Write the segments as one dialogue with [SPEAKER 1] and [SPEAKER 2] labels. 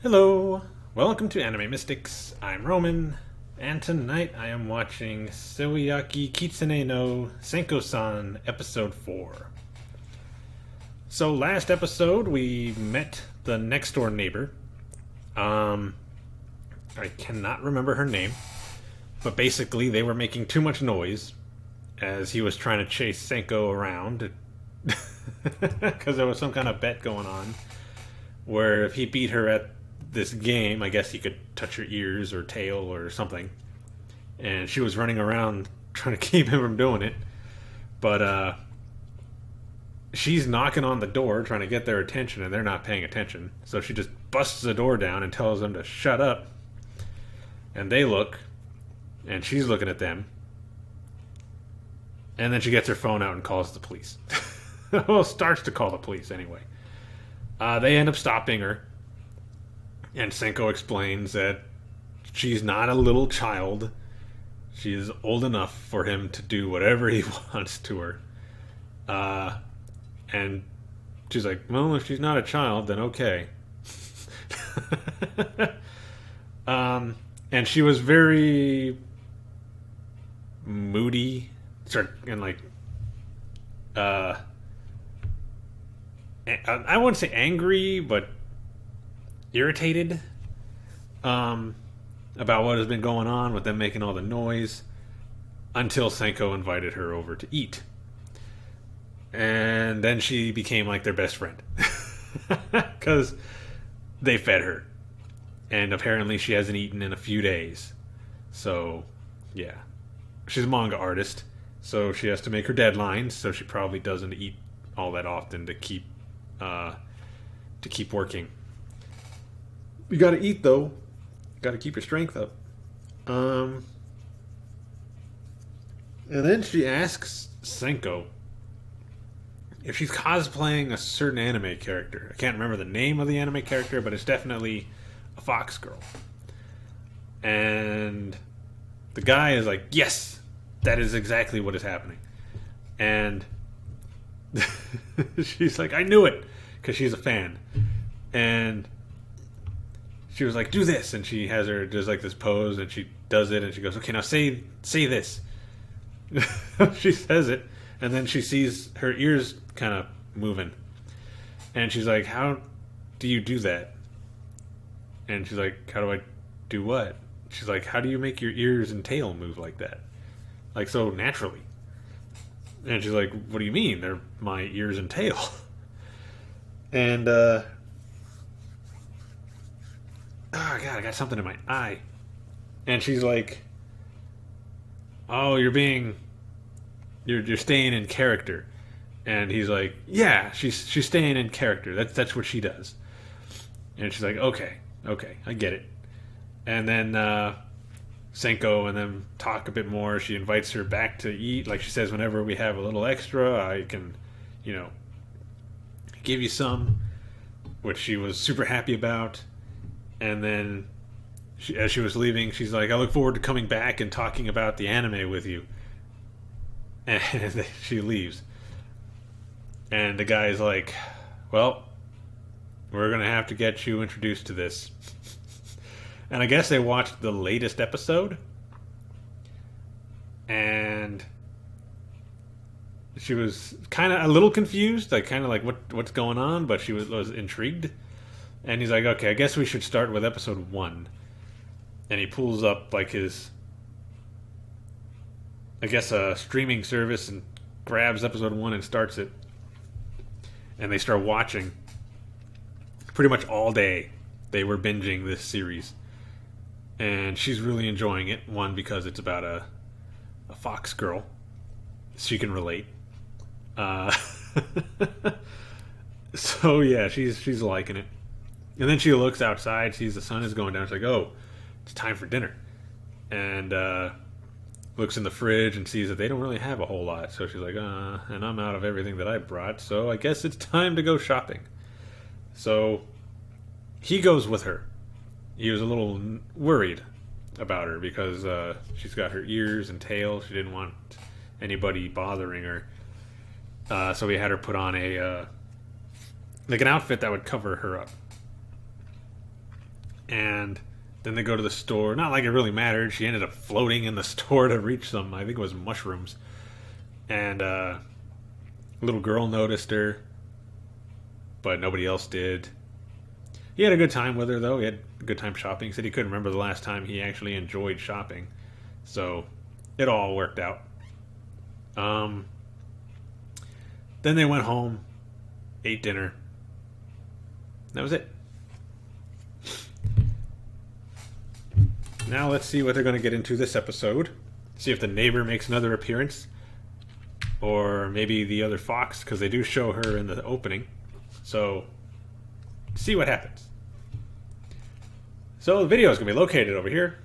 [SPEAKER 1] Hello, welcome to Anime Mystics. I'm Roman, and tonight I am watching Sewayaki Kitsune no Senko-San Episode 4. So last episode we met the next door neighbor. I cannot remember her name, but basically they were making too much noise as he was trying to chase Senko around because there was some kind of bet going on where if he beat her at this game, I guess he could touch her ears or tail or something. And she was running around trying to keep him from doing it. But she's knocking on the door trying to get their attention, and they're not paying attention. So she just busts the door down and tells them to shut up. And they look, and she's looking at them. And then she gets her phone out and calls the police. Well, starts to call the police anyway. They end up stopping her. And Senko explains that she's not a little child. She is old enough for him to do whatever he wants to her. And she's like, well, if she's not a child, then okay. And she was very moody. And like, I wouldn't say angry, but irritated about what has been going on with them making all the noise until Senko invited her over to eat. And then she became like their best friend because they fed her. And apparently she hasn't eaten in a few days. So, yeah. She's a manga artist, so she has to make her deadlines, so she probably doesn't eat all that often to keep working. You gotta eat, though. Gotta keep your strength up. And then she asks Senko if she's cosplaying a certain anime character. I can't remember the name of the anime character, but it's definitely a fox girl. And the guy is like, yes, that is exactly what is happening. And she's like, I knew it, because she's a fan. And she was like, do this, and she has her does like this pose, and she does it, and she goes, okay, now say this. She says it, and then she sees her ears kind of moving, and she's like, how do you do that? And she's like, how do I do what? She's like, how do you make your ears and tail move like that, like so naturally? And she's like, what do you mean? They're my ears and tail. And oh god, I got something in my eye. And she's like, oh, you're staying in character. And he's like, yeah, she's staying in character. That's what she does. And she's like, okay, I get it. And then Senko and them talk a bit more. She invites her back to eat. Like she says, whenever we have a little extra, I can, give you some, which she was super happy about. And then, as she was leaving, she's like, I look forward to coming back and talking about the anime with you. And she leaves. And the guy's like, well, we're going to have to get you introduced to this. And I guess they watched the latest episode. And she was kind of a little confused, like kind of like what's going on, but she was intrigued. And he's like, okay, I guess we should start with episode 1. And he pulls up like his, I guess, a streaming service and grabs episode 1 and starts it. And they start watching pretty much all day. They were binging this series. And she's really enjoying it. One, because it's about a fox girl. She can relate. So yeah, she's liking it. And then she looks outside, sees the sun is going down. She's like, oh, it's time for dinner. And looks in the fridge and sees that they don't really have a whole lot. So she's like, and I'm out of everything that I brought, so I guess it's time to go shopping. So he goes with her. He was a little worried about her because she's got her ears and tail. She didn't want anybody bothering her. So he had her put on a like an outfit that would cover her up. And then they go to the store. Not like it really mattered. She ended up floating in the store to reach some, I think it was mushrooms. And a little girl noticed her, but nobody else did. He had a good time with her, though. He had a good time shopping. He said he couldn't remember the last time he actually enjoyed shopping. So it all worked out. Then they went home, ate dinner. That was it. Now let's see what they're going to get into this episode. See if the neighbor makes another appearance. Or maybe the other fox, because they do show her in the opening. So, see what happens. So the video is going to be located over here.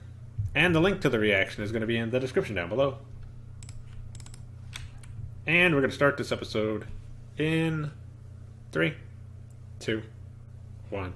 [SPEAKER 1] And the link to the reaction is going to be in the description down below. And we're going to start this episode in 3, 2, 1.